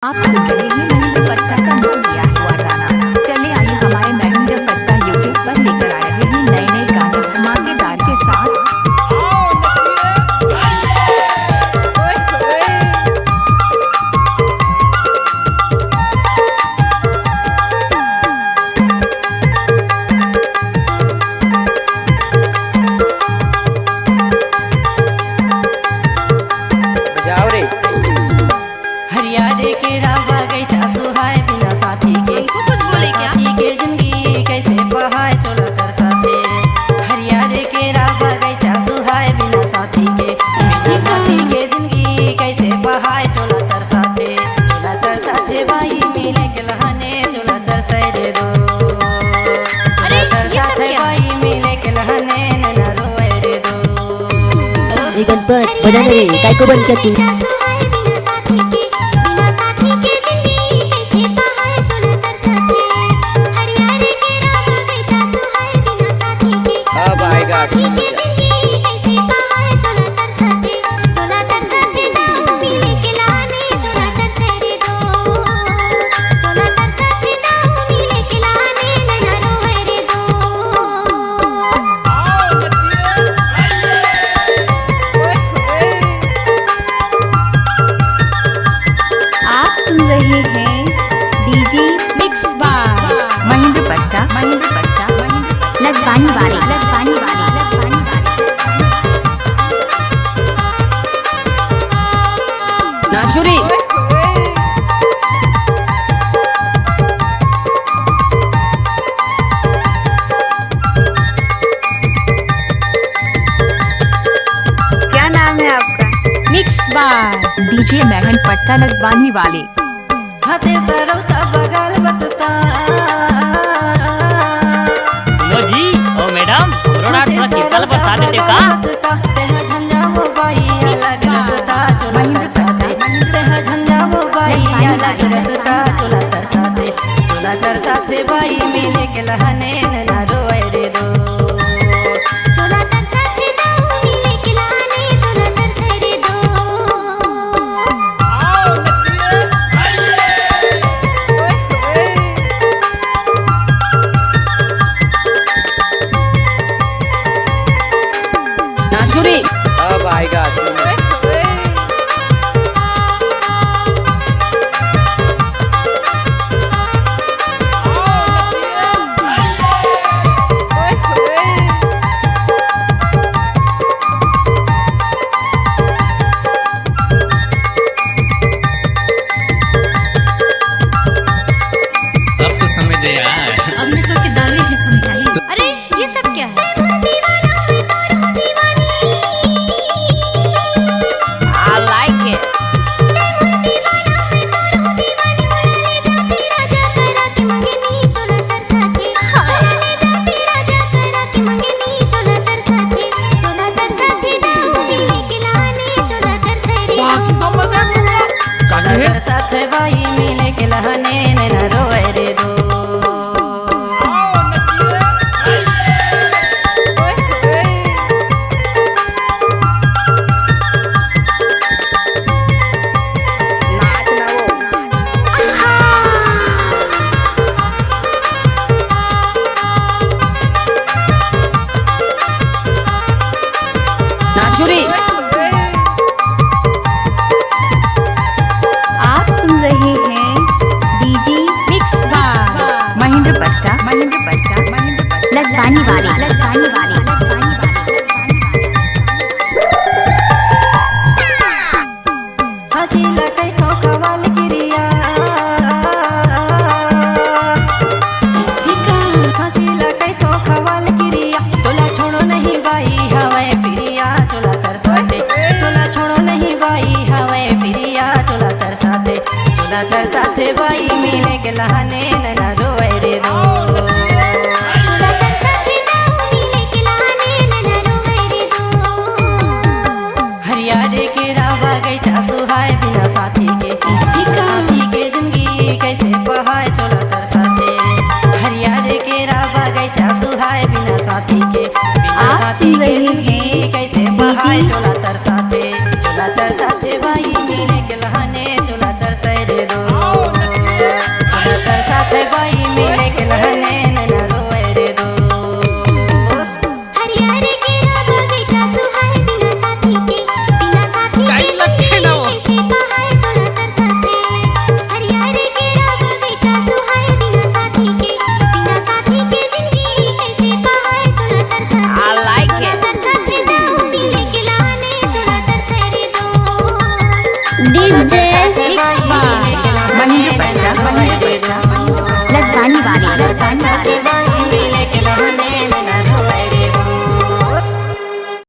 आप सुन रहे हैं महेंद्र पट्टा का नाम दिया हुआ गाना। चले आइए हमारे महेंद्र पट्टा यूट्यूब पर लेकर आ रहे हैं नए नए गाने धमाकेदार के साथ। हरियाणा के रावा गई चासु हाय बिना साथी के उनको कुछ बोले क्या? साथी के जिंदगी कैसे बहाए चोला तर साथे। हरियाणा के रावा गई चासु हाय बिना साथी के जिंदगी कैसे बहाए चोला तर साथे भाई मिले के लहाने चोला तर सहे दो। अरे ये सब क्या? भाई मिले के लहाने नैना रोए रे दो। गणपत बजाने रे काय को बंद क्या तू। अब आएगा आप सुन रहे हैं डीजे मिक्स बार महेंद्र पट्टा लदवानी वाले नाचुरी क्या नाम है आपका? मिक्स बार डीजे महेंद्र पट्टा लदवानी वाले। हाथे सरौता बगल बसता। सुनो जी ओ मैडम कोरोना थोड़ा कीर्तन बता देते हो का? तेह झंझा हो बाई अलग रसता चोला तर साथे। तेह झंझा हो बाई अलग रसता चोला तर साथे बाई मिले के लहने नैना रोए रे दो। नाचुरी अब आएगा अब तो समझ यार। हमने तो किताबें ही समझाई। अरे ये सब क्या है? I like it। चोला तर साथे बाई मिले के लहने नैना रोए रे दो। नाचुरी आप सुन रहे हैं डीजे मिक्स बार महेंद्र पट्टा लदवानी वाले। साथी लकई ठोका वाल किरिया। साथी लकई ठोका वाल किरिया। तोला छोड़ो नहीं बाई हवाए पिरिया चोला तर साथे। तोला छोड़ो नहीं बाई हवाए पिरिया चोला तर साथे बाई मिले के लहने नैना रोए रे दो। हरियाणा के रावा गई चासु हाय बिना साथी के जिंदगी कैसे बहाए चोला तर साथे। हरियाणा के रावा गई चासु हाय बिना साथी के आप सुन रहे हैं जिंदगी कैसे बहाए चोला तर साथे।